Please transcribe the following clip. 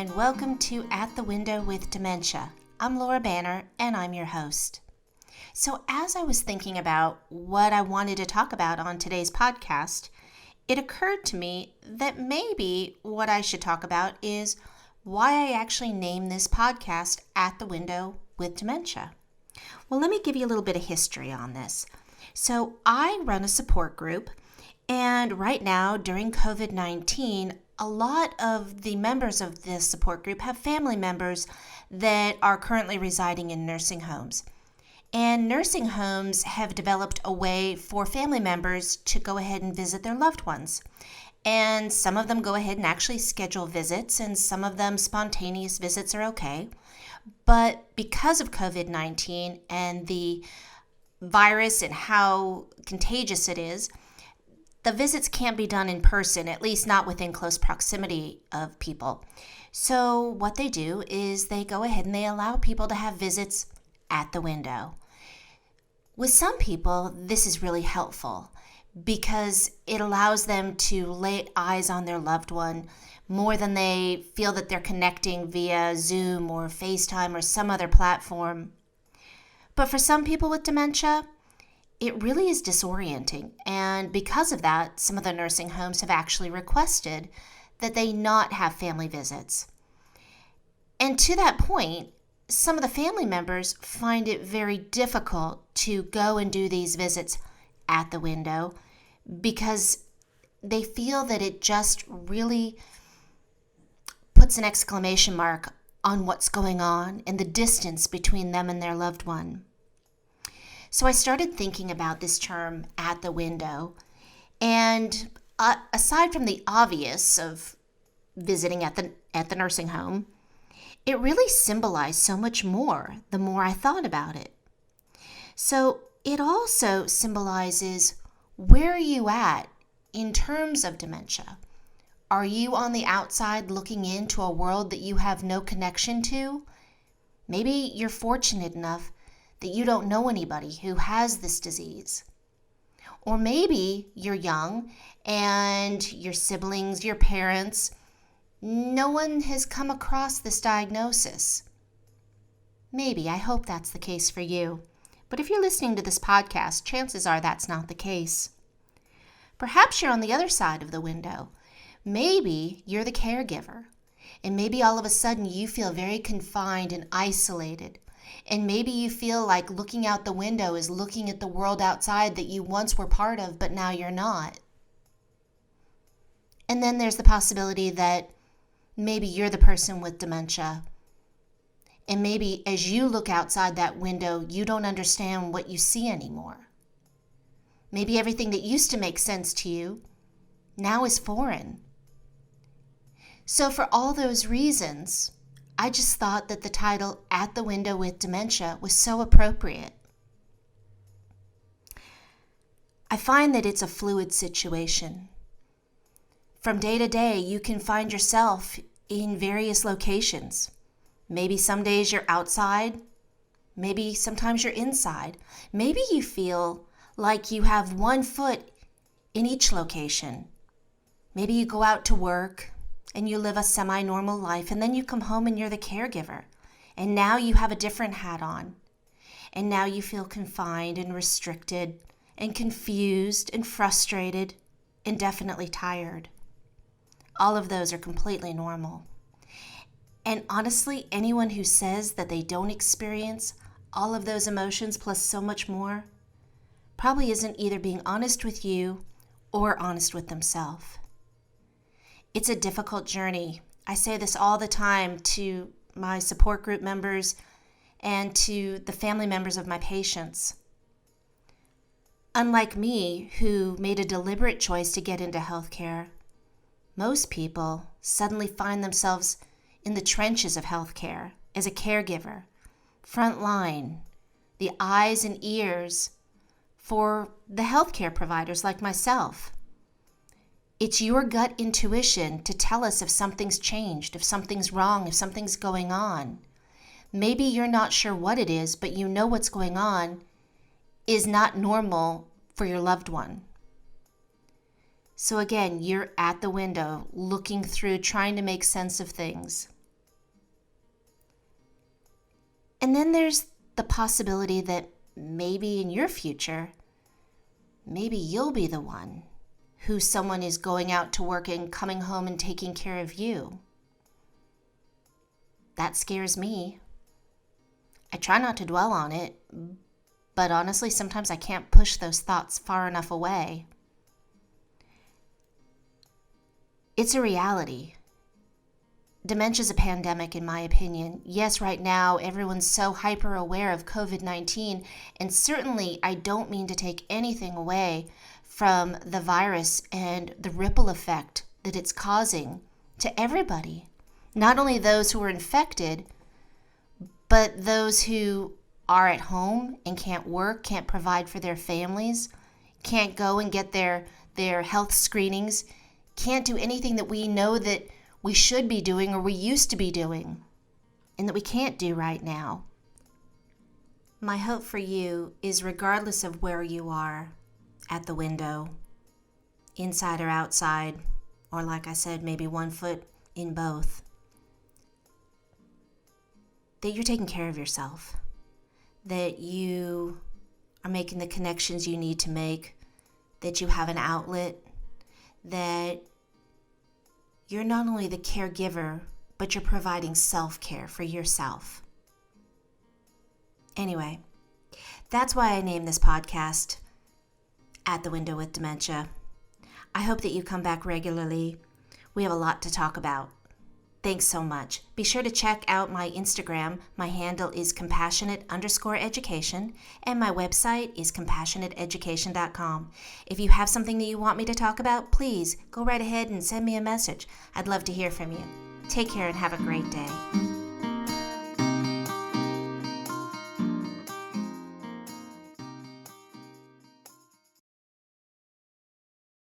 and welcome to At the Window with Dementia. I'm Laura Banner, and I'm your host. So as I was thinking about what I wanted to talk about on today's podcast, it occurred to me that maybe what I should talk about is why I actually named this podcast At the Window with Dementia. Well, let me give you a little bit of history on this. So I run a support group, and right now during COVID-19, a lot of the members of this support group have family members that are currently residing in nursing homes. And nursing homes have developed a way for family members to go ahead and visit their loved ones. And some of them go ahead and actually schedule visits, and some of them spontaneous visits are okay. But because of COVID-19 and the virus and how contagious it is, the visits can't be done in person, at least not within close proximity of people. So what they do is they go ahead and they allow people to have visits at the window. With some people, this is really helpful because it allows them to lay eyes on their loved one more than they feel that they're connecting via Zoom or FaceTime or some other platform. But for some people with dementia, it really is disorienting, and because of that, some of the nursing homes have actually requested that they not have family visits. And to that point, some of the family members find it very difficult to go and do these visits at the window because they feel that it just really puts an exclamation mark on what's going on and the distance between them and their loved one. So I started thinking about this term, at the window, and aside from the obvious of visiting at the nursing home, it really symbolized so much more the more I thought about it. So it also symbolizes, where are you at in terms of dementia? Are you on the outside looking into a world that you have no connection to? Maybe you're fortunate enough that you don't know anybody who has this disease. Or maybe you're young and your siblings, your parents, no one has come across this diagnosis. Maybe, I hope that's the case for you. But if you're listening to this podcast, chances are that's not the case. Perhaps you're on the other side of the window. Maybe you're the caregiver, and maybe all of a sudden you feel very confined and isolated. And maybe you feel like looking out the window is looking at the world outside that you once were part of, but now you're not. And then there's the possibility that maybe you're the person with dementia. And maybe as you look outside that window, you don't understand what you see anymore. Maybe everything that used to make sense to you now is foreign. So for all those reasons, I just thought that the title, At the Window with Dementia, was so appropriate. I find that it's a fluid situation. From day to day, you can find yourself in various locations. Maybe some days you're outside. Maybe sometimes you're inside. Maybe you feel like you have one foot in each location. Maybe you go out to work and you live a semi-normal life, and then you come home and you're the caregiver. And now you have a different hat on. And now you feel confined and restricted and confused and frustrated and definitely tired. All of those are completely normal. And honestly, anyone who says that they don't experience all of those emotions plus so much more probably isn't either being honest with you or honest with themselves. It's a difficult journey. I say this all the time to my support group members and to the family members of my patients. Unlike me, who made a deliberate choice to get into healthcare, most people suddenly find themselves in the trenches of healthcare as a caregiver, front line, the eyes and ears for the healthcare providers like myself. It's your gut intuition to tell us if something's changed, if something's wrong, if something's going on. Maybe you're not sure what it is, but you know what's going on is not normal for your loved one. So again, you're at the window, looking through, trying to make sense of things. And then there's the possibility that maybe in your future, maybe you'll be the one who someone is going out to work and coming home and taking care of you. That scares me. I try not to dwell on it, but honestly, sometimes I can't push those thoughts far enough away. It's a reality. Dementia's a pandemic, in my opinion. Yes, right now, everyone's so hyper aware of COVID-19, and certainly I don't mean to take anything away from the virus and the ripple effect that it's causing to everybody. Not only those who are infected, but those who are at home and can't work, can't provide for their families, can't go and get their health screenings, can't do anything that we know that we should be doing or we used to be doing and that we can't do right now. My hope for you is, regardless of where you are, at the window, inside or outside, or like I said, maybe one foot in both, that you're taking care of yourself, that you are making the connections you need to make, that you have an outlet, that you're not only the caregiver, but you're providing self-care for yourself. Anyway, that's why I named this podcast At the Window with Dementia. I hope that you come back regularly. We have a lot to talk about. Thanks so much. Be sure to check out my Instagram. My handle is compassionate_education, and my website is compassionateeducation.com. If you have something that you want me to talk about, please go right ahead and send me a message. I'd love to hear from you. Take care and have a great day.